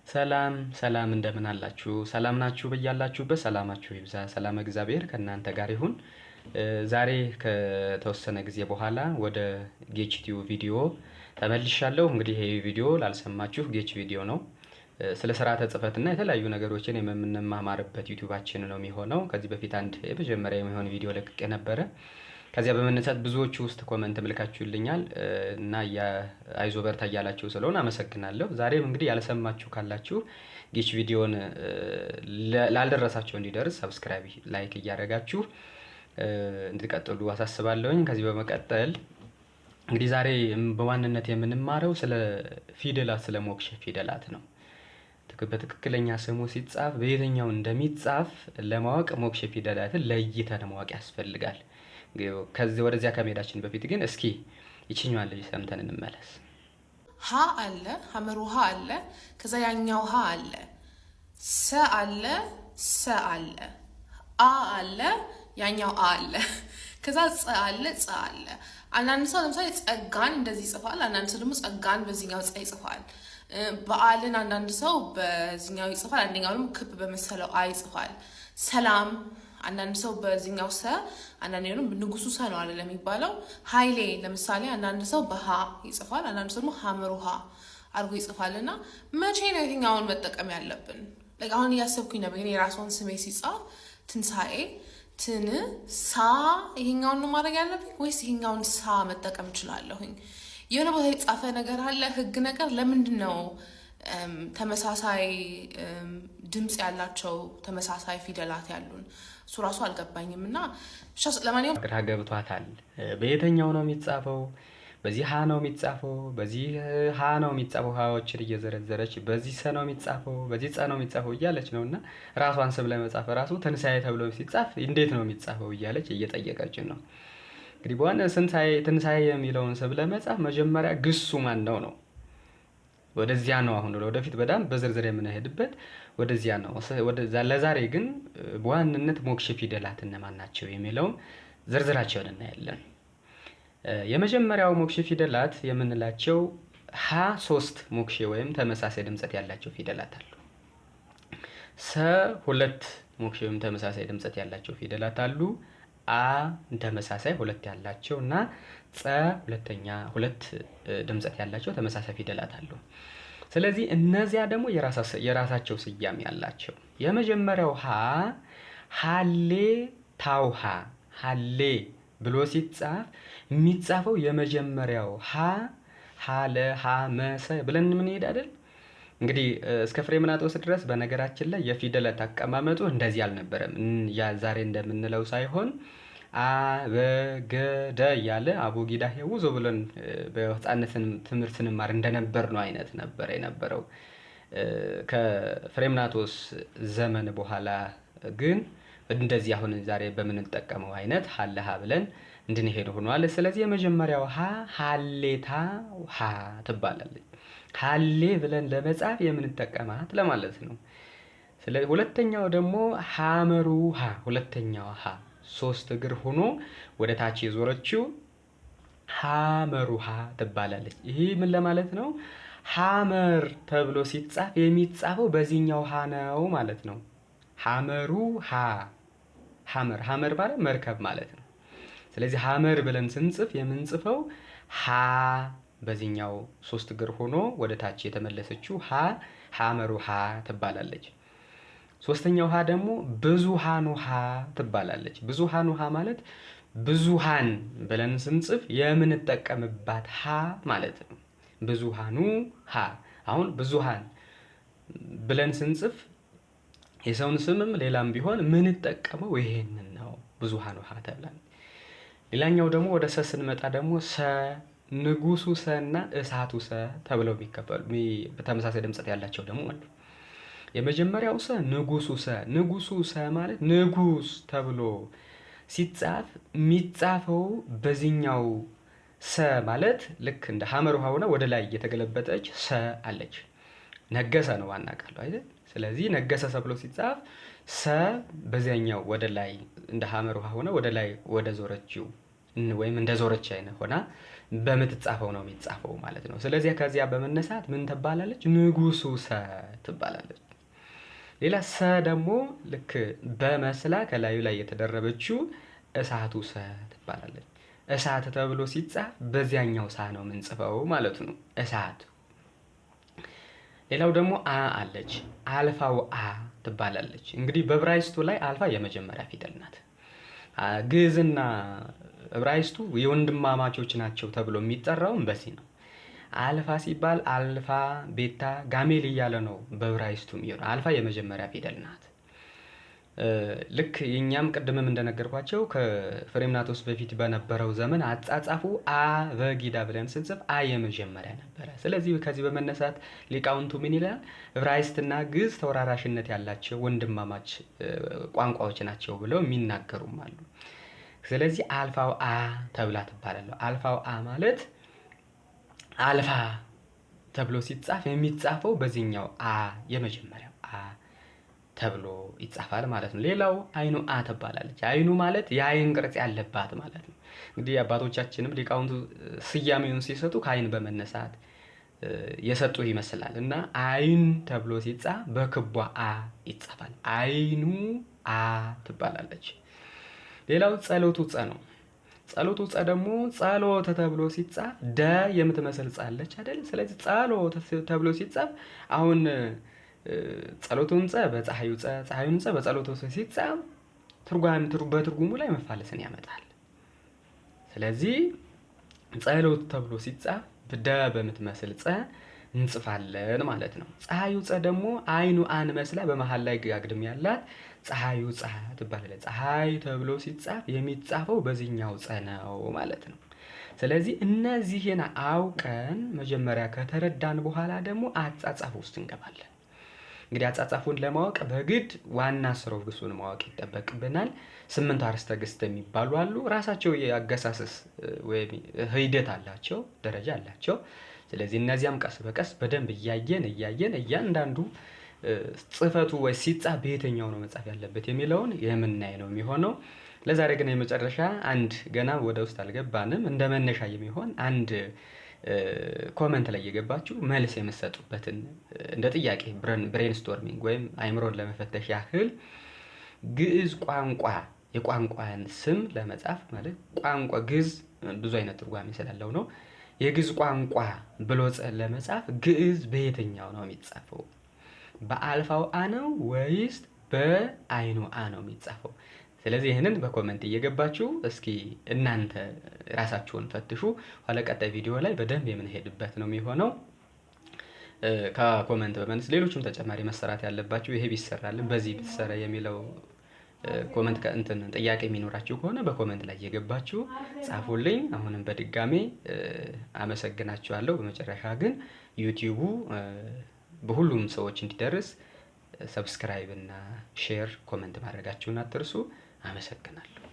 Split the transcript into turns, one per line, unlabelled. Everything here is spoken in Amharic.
ሰላም ሰላም እንደምን አላችሁ? ሰላም ናችሁ? በያላችሁበት ሰላማችሁ ይብዛ። ሰላም እግዚአብሔር ከእናንተ ጋር ይሁን። ዛሬ ከተወሰነ ጊዜ በኋላ ወደ ጌች ቲዩብ ቪዲዮ ተመልሻለሁ። እንግዲህ ይሄ ቪዲዮ ላልሰማችሁ ጌች ቪዲዮ ነው። ስለ ስርዓተ ጽሕፈትና የተለያዩ ነገሮችን የምንማማርበት ዩቲዩባችን ነው የሚሆነው። ከዚህ በፊት አንድ የመጀመሪያ የሚሆን ቪዲዮ ለቅቄ ነበረ። ከዚያ በመነሳት ብዙዎቹ ውስጥ ኮመንት ምልካችሁልኛል እና አይዞ በርታ እያላችሁ ስለሆነ አመሰግናለሁ። ዛሬም እንግዲህ ያልሰማችሁ ካላችሁ ጌች ቪዲዮን ላልደረሳቸው እንዲደርስ ሰብስክራይብ፣ ላይክ እያደረጋችሁ እንድትቀጥሉ አሳስባለሁኝ። ከዚህ በመቀጠል እንግዲህ ዛሬ በዋንነት የምንማረው ስለ ፊደላት፣ ስለ ሞክሼ ፊደላት ነው። በትክክለኛ ስሙ ሲጻፍ በየትኛው እንደሚጻፍ ለማወቅ ሞክሼ ፊደላትን ለይተን ማወቅ ያስፈልጋል። ከዚህ ወደዚያ ከመሄዳችን በፊት ግን እስኪ ይችኛዋን ልጅ ሰምተን እንመለስ።
ሀ አለ፣ ሐመር ውሃ አለ፣ ከዛ ያኛው ሀ አለ፣ ሰ አለ፣ ሰ አለ፣ አ አለ፣ ያኛው አ አለ፣ ከዛ ጸ አለ፣ ጸ አለ። አንዳንድ ሰው ለምሳሌ ጸጋን እንደዚህ ይጽፋል፣ አንዳንድ ሰው ደግሞ ጸጋን በዚህኛው ጸ ይጽፋል። በዓልን አንዳንድ ሰው በዚህኛው ይጽፋል፣ አንደኛው ደግሞ ክብ በመሰለው አ ይጽፋል። ሰላም አንዳንድ ሰው በዚህኛው ሰ፣ አንዳንድ ደግሞ ንጉሱ ሰ ነው አለ የሚባለው። ኃይሌ ለምሳሌ አንዳንድ ሰው በሀ ይጽፋል፣ አንዳንድ ሰው ደግሞ ሐመር ውሃ አድርጎ ይጽፋል። እና መቼ ነው የትኛውን መጠቀም ያለብን? አሁን እያሰብኩኝ ነበር። ግን የራስዎን ስሜ ሲጻፍ ትንሳኤ፣ ትን፣ ሳ ይሄኛውን ነው ማድረግ ያለብኝ ወይስ ይሄኛውን ሳ መጠቀም እችላለሁኝ? የሆነ ቦታ የተጻፈ ነገር አለ፣ ህግ ነገር። ለምንድን ነው ተመሳሳይ ድምፅ ያላቸው ተመሳሳይ ፊደላት ያሉን? እሱ ራሱ አልገባኝም። እና ለማንኛውም
ግራ ገብቷታል። በየትኛው ነው የሚጻፈው? በዚህ ሀ ነው የሚጻፈው፣ በዚህ ሀ ነው የሚጻፈው፣ ሀዎችን እየዘረዘረች በዚህ ሰ ነው የሚጻፈው፣ በዚህ ጸ ነው የሚጻፈው እያለች ነው። እና ራሷን ስም ለመጻፍ ራሱ ትንሳኤ ተብሎ ሲጻፍ እንዴት ነው የሚጻፈው እያለች እየጠየቀችን ነው። እንግዲህ በዋና ትንሳኤ የሚለውን ስም ለመጻፍ መጀመሪያ ግሱ ማን ነው ነው። ወደዚያ ነው አሁን ወደፊት በጣም በዝርዝር የምንሄድበት ወደዚያ ነው። ለዛሬ ግን በዋንነት ሞክሼ ፊደላት እነማን ናቸው የሚለውን ዝርዝራቸውን እናያለን። የመጀመሪያው ሞክሼ ፊደላት የምንላቸው ሀ 3 ሞክሼ ወይም ተመሳሳይ ድምጸት ያላቸው ፊደላት አሉ። ሰ 2 ሞክሼ ወይም ተመሳሳይ ድምጸት ያላቸው ፊደላት አሉ። አ ተመሳሳይ 2 ያላቸው እና ጸ ሁለት ድምጸት ያላቸው ተመሳሳይ ፊደላት አሉ። ስለዚህ እነዚያ ደግሞ የራሳቸው ስያሜ ያላቸው። የመጀመሪያው ሀ ሀሌ ታውሃ፣ ሀሌ ብሎ ሲጻፍ የሚጻፈው የመጀመሪያው ሀ ሀለ ሀ መሰ ብለን ምን አይደል? እንግዲህ እስከ ፍሬምናጦስ ድረስ በነገራችን ላይ የፊደላት አቀማመጡ እንደዚህ አልነበረም። ያ ዛሬ እንደምንለው ሳይሆን አበገደ እያለ አቦጊዳ ውዞ ብለን በህፃነት ትምህርት ስንማር እንደነበር ነው አይነት ነበር የነበረው። ከፍሬምናጦስ ዘመን በኋላ ግን እንደዚህ አሁን ዛሬ በምንጠቀመው አይነት ሀለሃ ብለን እንድንሄድ ሆኗል። ስለዚህ የመጀመሪያው ሀ ሀሌታ ሀ ትባላለች። ሀሌ ብለን ለመጻፍ የምንጠቀማት ለማለት ነው። ስለዚህ ሁለተኛው ደግሞ ሐመሩ ሀ፣ ሁለተኛው ሀ 3 እግር ሆኖ ወደ ታች የዞረችው ሐመሩ ሀ ትባላለች። ይሄ ምን ለማለት ነው? ሐመር ተብሎ ሲጻፍ የሚጻፈው በዚህኛው ሀ ነው ማለት ነው። ሐመሩ ሀ፣ ሐመር ሐመር ማለት መርከብ ማለት ነው። ስለዚህ ሐመር ብለን ስንጽፍ የምንጽፈው ሀ በዚህኛው 3 እግር ሆኖ ወደ ታች የተመለሰችው ሀ ሐመሩ ሀ ትባላለች። ሶስተኛው ሀ ደግሞ ብዙሃኑ ሀ ትባላለች። ብዙሃኑ ሀ ማለት ብዙሃን ብለን ስንጽፍ የምንጠቀምባት ሀ ማለት ነው። ብዙሃኑ ሀ። አሁን ብዙሃን ብለን ስንጽፍ የሰውን ስምም ሌላም ቢሆን ምንጠቀመው ይሄንን ነው፣ ብዙሃኑ ሀ ተብሏል። ሌላኛው ደግሞ ወደ ሰ ስንመጣ ደግሞ ሰ፣ ንጉሱ ሰ እና እሳቱ ሰ ተብለው የሚከፈሉ በተመሳሳይ ድምጸት ያላቸው ደግሞ አሉ። የመጀመሪያው ሰ ንጉሱ ሰ፣ ንጉሱ ሰ ማለት ንጉስ ተብሎ ሲጻፍ የሚጻፈው በዚህኛው ሰ ማለት ልክ እንደ ሐመር ውሃ ሆነ ወደ ላይ እየተገለበጠች ሰ አለች። ነገሰ ነው ዋና ቃሉ አይደል? ስለዚህ ነገሰ ተብሎ ሲጻፍ ሰ በዚያኛው ወደ ላይ እንደ ሐመር ውሃ ሆነ ወደ ላይ ወደ ዞረችው ወይም እንደ ዞረች አይነት ሆና በምትጻፈው ነው የሚጻፈው ማለት ነው። ስለዚህ ከዚያ በመነሳት ምን ትባላለች? ንጉሱ ሰ ትባላለች። ሌላ ሰ ደግሞ ልክ በመስላ ከላዩ ላይ የተደረበችው እሳቱ ሰ ትባላለች። እሳት ተብሎ ሲጻፍ በዚያኛው ሳ ነው የምንጽፈው ማለት ነው። እሳት። ሌላው ደግሞ አ አለች። አልፋው አ ትባላለች። እንግዲህ በዕብራይስጡ ላይ አልፋ የመጀመሪያ ፊደል ናት። ግዕዝና ዕብራይስጡ የወንድማማቾች ናቸው ተብሎ የሚጠራውም በዚህ ነው። አልፋ ሲባል አልፋ፣ ቤታ፣ ጋሜል እያለ ነው በዕብራይስጡ የሚሆነው። አልፋ የመጀመሪያ ፊደል ናት። ልክ የኛም ቅድምም እንደነገርኳቸው ከፍሬምናጦስ በፊት በነበረው ዘመን አጻጻፉ አ በጊዳ ብለን ስንጽፍ አ የመጀመሪያ ነበረ። ስለዚህ ከዚህ በመነሳት ሊቃውንቱ ምን ይላል? ዕብራይስጥና ግዕዝ ተወራራሽነት ያላቸው ወንድማማች ቋንቋዎች ናቸው ብለው የሚናገሩም አሉ። ስለዚህ አልፋው አ ተብላ ትባላለች። አልፋው አ ማለት አልፋ ተብሎ ሲጻፍ የሚጻፈው በዚህኛው አ የመጀመሪያው አ ተብሎ ይጻፋል ማለት ነው። ሌላው አይኑ አ ትባላለች። አይኑ ማለት የአይን ቅርጽ ያለባት ማለት ነው። እንግዲህ አባቶቻችንም ሊቃውንቱ ስያሜውን ሲሰጡ ከአይን በመነሳት የሰጡ ይመስላል እና አይን ተብሎ ሲጻፍ በክቧ አ ይጻፋል። አይኑ አ ትባላለች። ሌላው ጸሎቱ ጸ ነው። ጸሎቱ ጸ ደግሞ ጸሎት ተብሎ ሲጻፍ ደ የምትመስል ጸ አለች አይደል? ስለዚህ ጸሎት ተብሎ ሲጻፍ አሁን ጸሎቱን ጸ በፀሐዩ ጸ፣ ፀሐዩን ጸ በጸሎቱ ሲጻፍ በትርጉሙ ላይ መፋለስን ያመጣል። ስለዚህ ጸሎት ተብሎ ሲጻፍ ደ በምትመስል ጸ እንጽፋለን ማለት ነው። ፀሐዩ ጸ ደግሞ አይኑ አን መስላ በመሃል ላይ አግድም ያላት ፀሐዩ ጸ ትባላለች። ፀሐይ ተብሎ ሲጻፍ የሚጻፈው በዚህኛው ጸ ነው ማለት ነው። ስለዚህ እነዚህን አውቀን መጀመሪያ ከተረዳን በኋላ ደግሞ አጻጻፍ ውስጥ እንገባለን። እንግዲህ አጻጻፉን ለማወቅ በግድ ዋና ስራው ግሱን ማወቅ ይጠበቅብናል። 8 አርዕስተ ግስ የሚባሉ አሉ። ራሳቸው የአገሳሰስ ወይም ሂደት አላቸው፣ ደረጃ አላቸው። ስለዚህ እነዚያም ቀስ በቀስ በደንብ እያየን እያንዳንዱ ጽፈቱ ወይ ሲጻፍ በየትኛው ነው መጻፍ ያለበት የሚለውን የምናይ ነው የሚሆነው። ለዛሬ ግን የመጨረሻ አንድ ገና ወደ ውስጥ አልገባንም እንደ መነሻ የሚሆን አንድ ኮመንት ላይ የገባችሁ መልስ የምትሰጡበትን እንደ ጥያቄ ብሬንስቶርሚንግ ወይም አይምሮን ለመፈተሽ ያህል ግዕዝ ቋንቋ የቋንቋን ስም ለመጻፍ ማለት ቋንቋ ግዕዝ ብዙ አይነት ትርጓሜ ስላለው ነው። የግዕዝ ቋንቋ ብሎ ለመጻፍ ግዕዝ በየትኛው ነው የሚጻፈው? በአልፋው አ ነው ወይስ በአይኑ አ ነው የሚጻፈው? ስለዚህ ይህንን በኮመንት እየገባችሁ እስኪ እናንተ ራሳችሁን ፈትሹ። ኋላ ቀጣይ ቪዲዮ ላይ በደንብ የምንሄድበት ነው የሚሆነው። ከኮመንት በመንስ ሌሎችም ተጨማሪ መሰራት ያለባችሁ ይሄ ቢሰራልን በዚህ ቢሰራ የሚለው ኮመንት ከእንትን ጥያቄ የሚኖራችሁ ከሆነ በኮመንት ላይ እየገባችሁ ጻፉልኝ። አሁንም በድጋሜ አመሰግናችኋለሁ። በመጨረሻ ግን ዩቲዩቡ በሁሉም ሰዎች እንዲደርስ ሰብስክራይብ እና ሼር ኮመንት ማድረጋችሁን አትርሱ። አመሰግናለሁ።